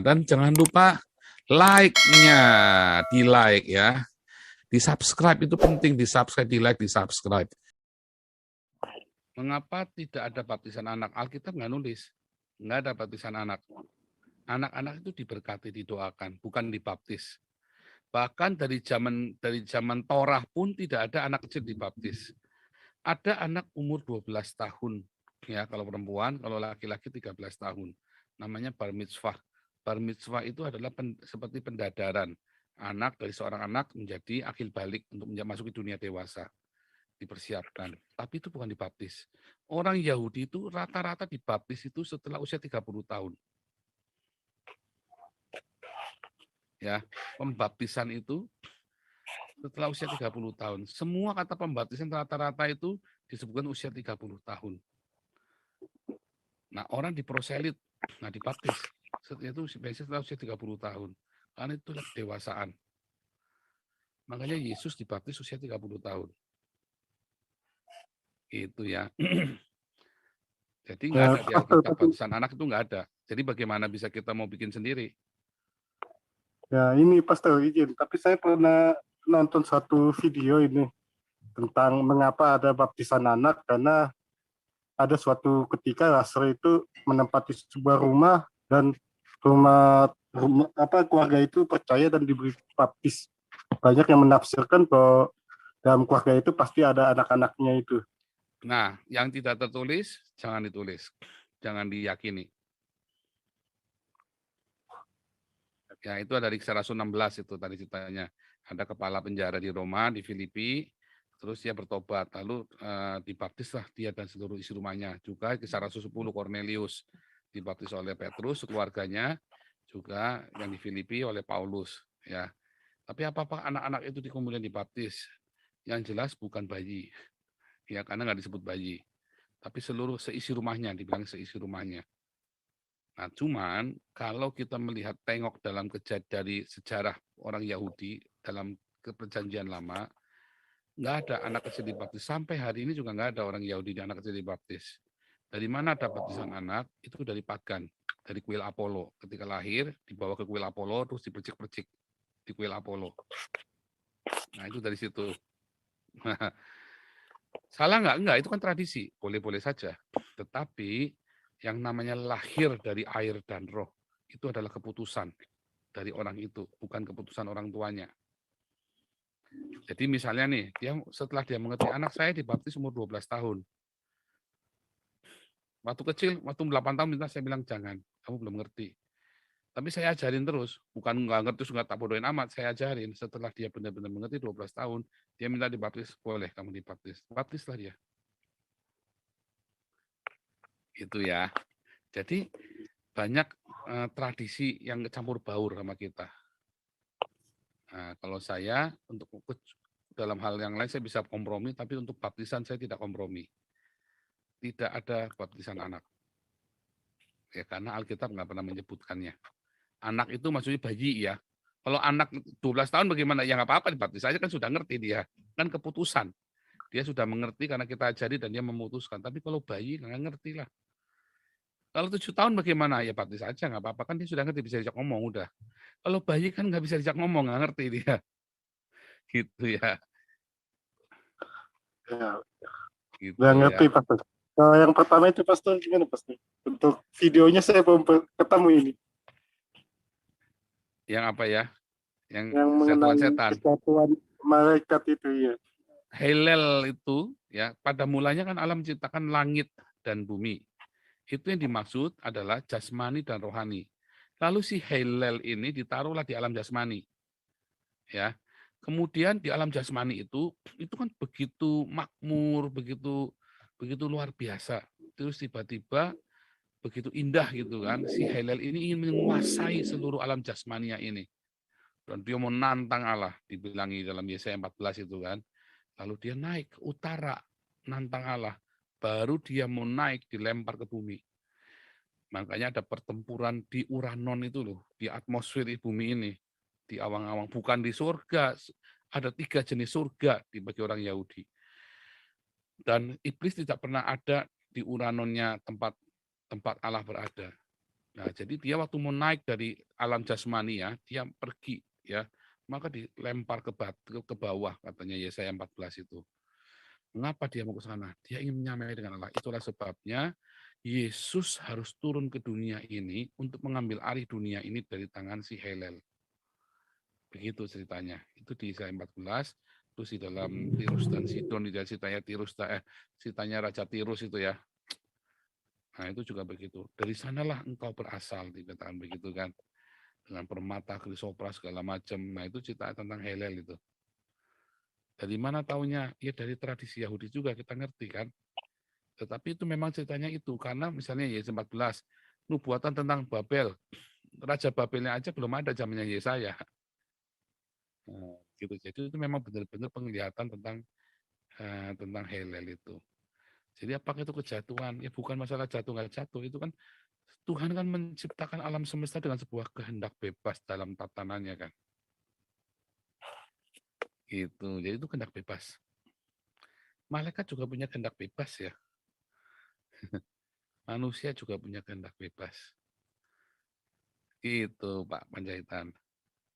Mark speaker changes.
Speaker 1: dan jangan lupa like-nya, di-like ya. Di-subscribe itu penting, di-subscribe, di-like, di-subscribe. Mengapa tidak ada baptisan anak? Alkitab nggak nulis, nggak ada baptisan anak. Anak-anak itu diberkati, didoakan, bukan dibaptis. Bahkan dari zaman Torah pun tidak ada anak kecil dibaptis. Ada anak umur 12 tahun, ya kalau perempuan, kalau laki-laki 13 tahun. Namanya bar mitzvah. Bar mitzvah itu adalah seperti pendadaran. Anak dari seorang anak menjadi akil balik untuk masuk ke dunia dewasa. Dipersiapkan. Tapi itu bukan dibaptis. Orang Yahudi itu rata-rata dibaptis itu setelah usia 30 tahun. Ya, pembaptisan itu setelah usia 30 tahun. Semua kata pembaptisan rata-rata itu disebutkan usia 30 tahun. Nah, orang diproselit, nah dibaptis. Itu setelah usia 30 tahun. Karena itu kedewasaan. Makanya Yesus dibaptis usia 30 tahun. Itu ya. Jadi nggak ada di Alkitab baptisan anak itu nggak ada. Jadi bagaimana bisa kita mau bikin sendiri?
Speaker 2: Ya ini Pastor izin, tapi saya pernah nonton satu video ini tentang mengapa ada baptisan anak, karena ada suatu ketika Rasul itu menempati sebuah rumah dan keluarga itu percaya dan diberi baptis. Banyak yang menafsirkan bahwa dalam keluarga itu pasti ada anak-anaknya itu.
Speaker 1: Nah, yang tidak tertulis jangan ditulis, jangan diyakini. Ya, itu dari Kisah Rasul 16 itu tadi ceritanya. Ada kepala penjara di Roma, di Filipi, terus dia bertobat, lalu dibaptislah dia dan seluruh isi rumahnya. Juga Kisah Rasul 10 Cornelius dibaptis oleh Petrus, keluarganya, juga yang di Filipi oleh Paulus. Ya, tapi apakah anak-anak itu kemudian dibaptis? Yang jelas bukan bayi, ya karena nggak disebut bayi. Tapi seluruh seisi rumahnya, dibilang seisi rumahnya. Nah, cuman kalau kita melihat tengok dalam dari sejarah orang Yahudi dalam perjanjian lama, nggak ada anak kecil dibaptis. Sampai hari ini juga nggak ada orang Yahudi di anak kecil dibaptis. Dari mana ada baptisan anak? Itu dari pagan, dari kuil Apollo. Ketika lahir, dibawa ke kuil Apollo, terus dipercik-percik di kuil Apollo. Nah, itu dari situ. Salah nggak? Enggak, itu kan tradisi. Boleh-boleh saja. Tetapi yang namanya lahir dari air dan roh, itu adalah keputusan dari orang itu, bukan keputusan orang tuanya. Jadi misalnya nih, setelah dia mengerti, anak saya dibaptis umur 12 tahun. Waktu kecil, waktu 8 tahun, saya bilang, jangan, kamu belum ngerti. Tapi saya ajarin terus, bukan nggak ngerti, nggak tak bodohin amat, saya ajarin. Setelah dia benar-benar mengerti 12 tahun, dia minta dibaptis, boleh kamu dibaptis. Baptislah dia. Itu ya. Jadi banyak tradisi yang campur baur sama kita. Nah, kalau saya untuk dalam hal yang lain saya bisa kompromi, tapi untuk baptisan saya tidak kompromi. Tidak ada baptisan anak. Ya karena Alkitab nggak pernah menyebutkannya. Anak itu maksudnya bayi ya. Kalau anak 12 tahun bagaimana? Ya nggak apa-apa, dibaptis aja kan sudah ngerti dia. Kan keputusan. Dia sudah mengerti karena kita ajari dan dia memutuskan. Tapi kalau bayi nggak ngerti lah. Kalau 7 tahun bagaimana? Ya baptis aja, nggak apa-apa. Kan dia sudah ngerti, bisa diajak ngomong, udah. Kalau bayi kan nggak bisa diajak ngomong, nggak ngerti dia. Gitu ya.
Speaker 2: Ya,
Speaker 1: Gitu
Speaker 2: nggak ngerti,
Speaker 1: ya.
Speaker 2: Pastor. Kalau yang pertama itu, Pastor, gimana, Pastor? Untuk videonya saya belum ketemu ini.
Speaker 1: Yang apa ya? Yang
Speaker 2: mengenai
Speaker 1: kesatuan setan.
Speaker 2: kesatuan malaikat itu ya.
Speaker 1: Hillel itu ya pada mulanya kan alam menciptakan langit dan bumi. Itu yang dimaksud adalah jasmani dan rohani. Lalu si Hillel ini ditaruhlah di alam jasmani. Ya. Kemudian di alam jasmani itu kan begitu makmur, begitu luar biasa. Terus tiba-tiba begitu indah gitu kan. Si Hillel ini ingin menguasai seluruh alam jasmania ini. Dan dia mau nantang Allah, dibilangi dalam Yesaya 14 itu kan. Lalu dia naik ke utara, nantang Allah. Baru dia mau naik, dilempar ke bumi. Makanya ada pertempuran di Uranon itu loh, di atmosfer bumi ini. Di awang-awang, bukan di surga. Ada 3 jenis surga bagi orang Yahudi. Dan iblis tidak pernah ada di Uranonnya tempat Allah berada. Nah, jadi dia waktu mau naik dari alam jasmani ya, dia pergi ya, maka dilempar ke bawah katanya Yesaya 14 itu. Mengapa dia mau ke sana? Dia ingin menyamai dengan Allah. Itulah sebabnya Yesus harus turun ke dunia ini untuk mengambil alih dunia ini dari tangan si Helel. Begitu ceritanya. Itu di Yesaya 14, terus di dalam Tirus dan Sidon, di ceritanya Raja Tirus itu ya. Nah, itu juga begitu. Dari sanalah engkau berasal, dikatakan begitu kan. Dengan permata, krisopras, segala macam. Nah, itu cerita tentang Helel itu. Dari mana taunya? Ya dari tradisi Yahudi juga kita ngerti kan. Tetapi itu memang ceritanya itu. Karena misalnya Yesaya 14, nubuatan tentang Babel. Raja Babelnya aja belum ada zamannya Yesaya. Nah, gitu. Jadi itu memang benar-benar penglihatan tentang Helel itu. Jadi apakah itu kejatuhan? Ya bukan masalah jatuh nggak jatuh. Itu kan Tuhan kan menciptakan alam semesta dengan sebuah kehendak bebas dalam tatanannya kan. Gitu. Jadi itu kehendak bebas. Malaikat juga punya kehendak bebas ya. Manusia juga punya kehendak bebas. Itu Pak Panjaitan.